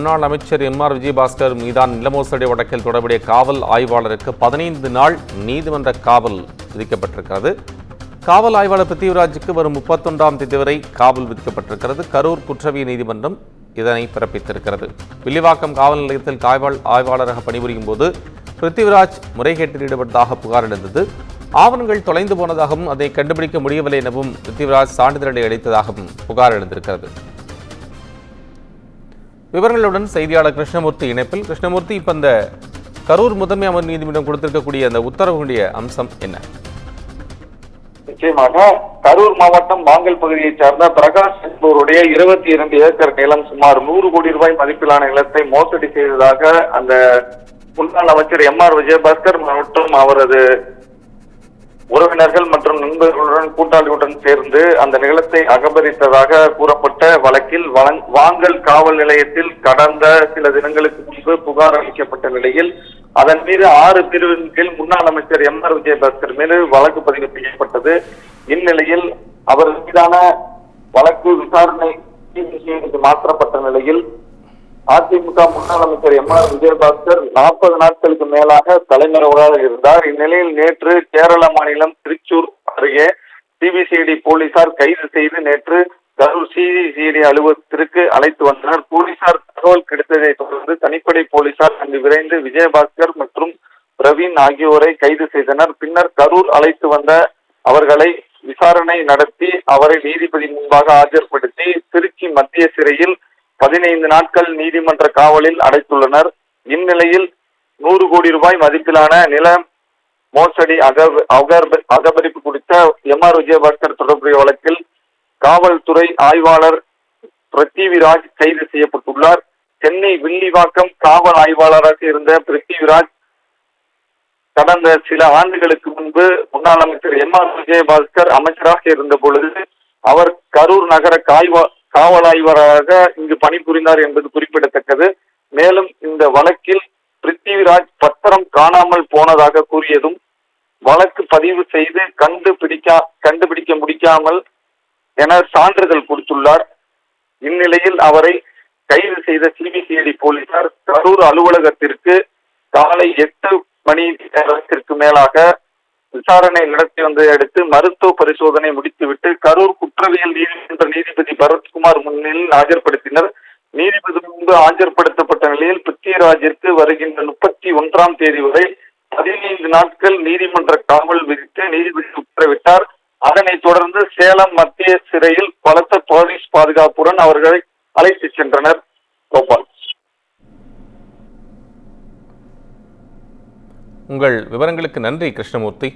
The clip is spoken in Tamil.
முன்னாள் அமைச்சர் எம்.ஆர். விஜயபாஸ்கர் மீதான நில மோசடி வழக்கில் தொடர்புடைய காவல் ஆய்வாளருக்கு 15 நாள் நீதிமன்ற காவல் விதிக்கப்பட்டிருக்கிறது. காவல் ஆய்வாளர் பிருத்திவிராஜுக்கு வரும் 31ஆம் தேதி வரை காவல் விதிக்கப்பட்டிருக்கிறது. கரூர் குற்றவியல் நீதிமன்றம் இதனை பிறப்பித்திருக்கிறது. வில்லிவாக்கம் காவல் நிலையத்தில் காவல் ஆய்வாளராக பணிபுரியும் போது பிருத்திவிராஜ் முறைகேட்டில் ஈடுபட்டதாக புகார் எழுந்தது. ஆவணங்கள் தொலைந்து போனதாகவும் அதை கண்டுபிடிக்க முடியவில்லை எனவும் பிருத்திவிராஜ் சான்றிதழை அளித்ததாகவும் புகார் எழுந்திருக்கிறது. விவரங்களுடன் செய்தியாளர் கிருஷ்ணமூர்த்தி இணைப்பில். கிருஷ்ணமூர்த்தி, இப்ப இந்த கரூர் முதன்மை அமர்வு நீதிமன்றம் கொடுத்திருக்கக்கூடிய அந்த உத்தரவுடைய அம்சம் என்ன? நிச்சயமாக கரூர் மாவட்டம் மாங்கல் பகுதியைச் சார்ந்த பிரகாஷ் என்பவருடைய 22 ஏக்கர் நிலம் சுமார் 100 கோடி ரூபாய் மதிப்பிலான நிலத்தை மோசடி செய்ததாக அந்த முன்னாள் அமைச்சர் எம்.ஆர். விஜயபாஸ்கர் மற்றும் அவரது உறவினர்கள் மற்றும் நண்பர்களுடன் கூட்டாளியுடன் சேர்ந்து அந்த நிலத்தை அபகரித்ததாக கூறப்பட்ட வழக்கில் வாங்கல் காவல் நிலையத்தில் கடந்த சில தினங்களுக்கு முன்பு புகார் அளிக்கப்பட்ட நிலையில் அதன் மீது 6 பிரிவின் கீழ் முன்னாள் அமைச்சர் எம்.ஆர். விஜயபாஸ்கர் மீது வழக்கு பதிவு செய்யப்பட்டது. இந்நிலையில் அவர் மீதான வழக்கு விசாரணை மாற்றப்பட்ட நிலையில் அதிமுக முன்னாள் அமைச்சர் எம்.ஆர். விஜயபாஸ்கர் 40 நாட்களுக்கு மேலாக தலைமறைவாக இருந்தார். இந்நிலையில் நேற்று கேரள மாநிலம் திருச்சூர் அருகே சிபிசிஐடி போலீசார் கைது செய்து நேற்று கரூர் சிபிசிஐடி அலுவலகத்திற்கு அழைத்து வந்தனர். போலீசார் தகவல் கிடைத்ததை தொடர்ந்து தனிப்படை போலீசார் அங்கு விரைந்து விஜயபாஸ்கர் மற்றும் பிரவீன் ஆகியோரை கைது செய்தனர். பின்னர் கரூர் அழைத்து வந்த அவர்களை விசாரணை நடத்தி அவரை நீதிபதி முன்பாக ஆஜர்படுத்தி திருச்சி மத்திய சிறையில் 15 நாட்கள் நீதிமன்ற காவலில் அடைத்துள்ளனர். இந்நிலையில் 100 கோடி ரூபாய் மதிப்பிலான நில மோசடி அகபரிப்பு குறித்த எம்.ஆர். விஜயபாஸ்கர் தொடர்புடைய வழக்கில் காவல்துறை ஆய்வாளர் பிருத்திவிராஜ் கைது செய்யப்பட்டுள்ளார். சென்னை வில்லிவாக்கம் காவல் ஆய்வாளராக இருந்த பிருத்திவிராஜ் கடந்த சில ஆண்டுகளுக்கு முன்பு முன்னாள் அமைச்சர் எம்.ஆர். விஜயபாஸ்கர் அமைச்சராக இருந்த பொழுது அவர் கரூர் நகர காவல் ஆய்வாளராக இங்கு பணிபுரிந்தார் என்பது குறிப்பிடத்தக்கது. மேலும் இந்த வழக்கில் பிருத்திவிராஜ் பத்திரம் காணாமல் போனதாக கூறியதும் வழக்கு பதிவு செய்து கண்டுபிடிக்க முடிக்காமல் என சான்றிதழ் கொடுத்துள்ளார். இந்நிலையில் அவரை கைது செய்த சிபிசிஐடி போலீசார் கரூர் அலுவலகத்திற்கு காலை 8 மணி நேரத்திற்கு மேலாக விசாரணை நடத்தி வந்ததை அடுத்து மருத்துவ பரிசோதனை முடித்துவிட்டு கரூர் குற்றவியல் நீதிமன்ற நீதிபதி பரத்குமார் முன்னிலையில் ஆஜர்படுத்தினர். நீதிபதி முன்பு ஆஜர்படுத்தப்பட்ட நிலையில் பிருத்திவிராஜிற்கு வருகின்ற 31ஆம் தேதி வரை 15 நாட்கள் நீதிமன்ற காவல் விதித்து நீதிபதி உத்தரவிட்டார். அதனைத் தொடர்ந்து சேலம் மத்திய சிறையில் பலத்த போலீஸ் பாதுகாப்புடன் அவர்களை அழைத்து சென்றனர். கோபால், உங்கள் விவரங்களுக்கு நன்றி கிருஷ்ணமூர்த்தி.